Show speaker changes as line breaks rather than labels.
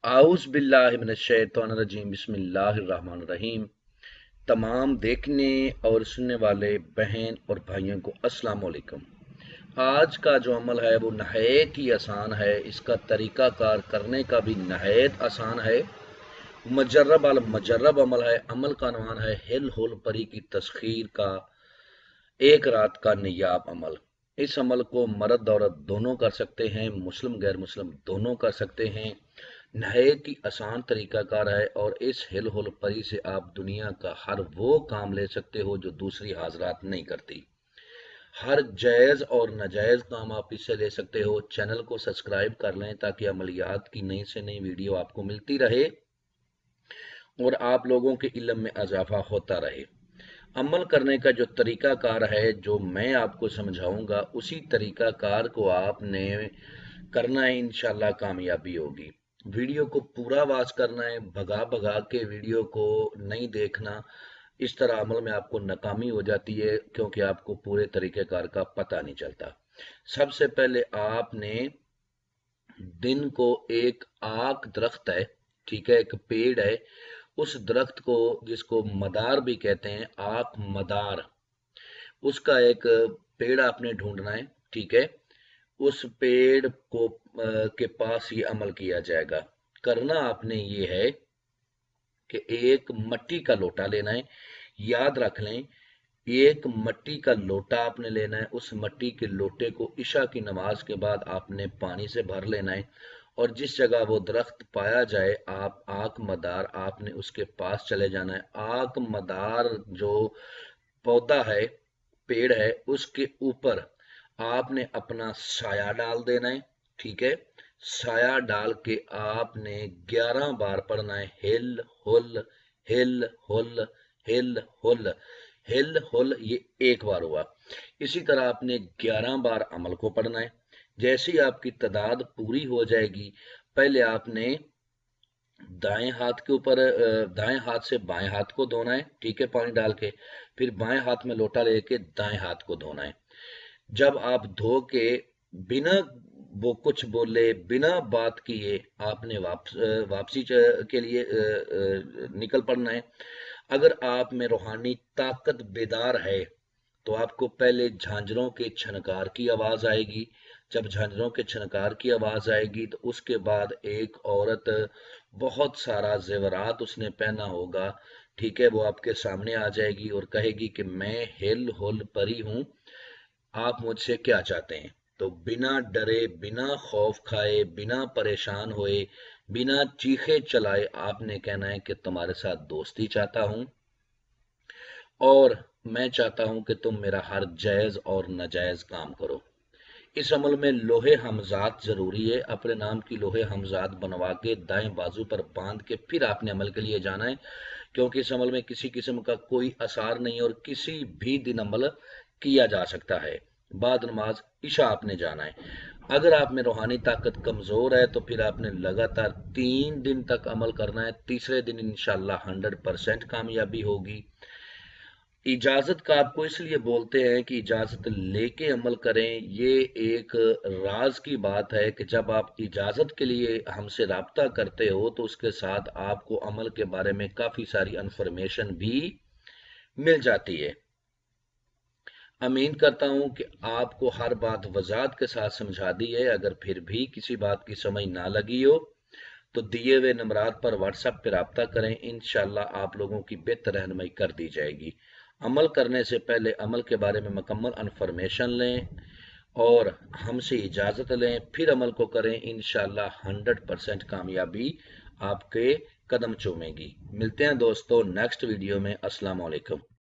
आउज़ बिल्लाहि मिनश्शैतानिर्रजीम बिस्मिल्लाहिर्रहमानिर्रहीम। तमाम देखने और सुनने वाले बहन और भाइयों को अस्सलाम वालेकुम। आज का जो अमल है वो नहायत ही आसान है। इसका तरीक़ाकार करने का भी नहायत आसान है। मजर्रब अमल है। अमल का नाम है हिल हुल परी की तस्खीर का एक रात का नियाब अमल। इस अमल को मर्द औरत दोनों कर सकते हैं, मुस्लिम गैर मुस्लिम दोनों कर सकते हैं। नहायत ही आसान तरीकाकार है और इस हिल हुल परी से आप दुनिया का हर वो काम ले सकते हो जो दूसरी हाजरात नहीं करती। हर जायज़ और नाजायज़ काम आप इससे ले सकते हो। चैनल को सब्सक्राइब कर लें ताकि अमलियात की नई से नई वीडियो आपको मिलती रहे और आप लोगों के इल्म में इजाफा होता रहे। अमल करने का जो तरीकाकार है जो मैं आपको समझाऊंगा उसी तरीकाकार को आपने करना है, इंशाल्लाह कामयाबी होगी। वीडियो को पूरा वॉच करना है, भगा भगा के वीडियो को नहीं देखना। इस तरह अमल में आपको नाकामी हो जाती है क्योंकि आपको पूरे तरीक़ेकार का पता नहीं चलता। सबसे पहले आपने दिन को एक आक दरख्त है, ठीक है, एक पेड़ है, उस दरख्त को जिसको मदार भी कहते हैं, आक मदार, उसका एक पेड़ आपने ढूंढना है, ठीक है। उस पेड़ को के पास ये अमल किया जाएगा। करना आपने ये है कि एक मट्टी का लोटा लेना है। याद रख लें, एक मट्टी का लोटा आपने लेना है। उस मट्टी के लोटे को इशा की नमाज के बाद आपने पानी से भर लेना है और जिस जगह वो दरख्त पाया जाए आप आक मदार आपने उसके पास चले जाना है। आक मदार जो पौधा है, पेड़ है, उसके ऊपर आपने अपना साया डाल देना है, ठीक है। साया डाल के आपने 11 बार पढ़ना है, हिल हुल हिल हुल हिल हुल हिल हुल। ये एक बार हुआ। इसी तरह आपने 11 बार अमल को पढ़ना है। जैसे ही आपकी तादाद पूरी हो जाएगी, पहले आपने दाएं हाथ के ऊपर दाएं हाथ से बाएं हाथ को धोना है, ठीक है, पानी डाल के। फिर बाएं हाथ में लोटा लेके दाएं हाथ को धोना है। जब आप धो के बिना वो कुछ बोले बिना बात किए आपने वापसी के लिए निकल पड़ना है। अगर आप में रूहानी ताकत बेदार है तो आपको पहले झांझरों के छनकार की आवाज आएगी। जब झांझरों के छनकार की आवाज आएगी तो उसके बाद एक औरत, बहुत सारा जेवरात उसने पहना होगा, ठीक है, वो आपके सामने आ जाएगी और कहेगी कि मैं हिल हुल परी हूं, आप मुझसे क्या चाहते हैं। तो बिना डरे, बिना खौफ खाए, बिना परेशान होए, बिना चीखे चलाए आपने कहना है कि तुम्हारे साथ दोस्ती चाहता हूं और मैं चाहता हूं कि तुम मेरा हर जायज और नाजायज काम करो। इस अमल में लोहे हमजात जरूरी है। अपने नाम की लोहे हमजात बनवा के दाएं बाजू पर बांध के फिर आपने अमल के लिए जाना है, क्योंकि इस अमल में किसी किस्म का कोई असर नहीं और किसी भी दिन अमल किया जा सकता है। बाद नमाज इशा आपने जाना है। अगर आप में रूहानी ताकत कमजोर है तो फिर आपने लगातार 3 दिन तक अमल करना है। तीसरे दिन इंशाल्लाह 100% कामयाबी होगी। इजाजत का आपको इसलिए बोलते हैं कि इजाजत लेके अमल करें। ये एक राज की बात है कि जब आप इजाजत के लिए हमसे राब्ता करते हो तो उसके साथ आपको अमल के बारे में काफी सारी इंफॉर्मेशन भी मिल जाती है। उम्मीद करता हूं कि आपको हर बात वजाहत के साथ समझा दी है। अगर फिर भी किसी बात की समझ ना लगी हो तो दिए हुए नंबरात पर व्हाट्सएप पर रब्ता करें, इंशाल्लाह आप लोगों की बेहतर रहनुमाई कर दी जाएगी। अमल करने से पहले अमल के बारे में मुकम्मल इन्फॉर्मेशन लें और हमसे इजाज़त लें, फिर अमल को करें। इंशाल्लाह 100% कामयाबी आपके कदम चूमेगी। मिलते हैं दोस्तों नेक्स्ट वीडियो में। अस्सलाम वालेकुम।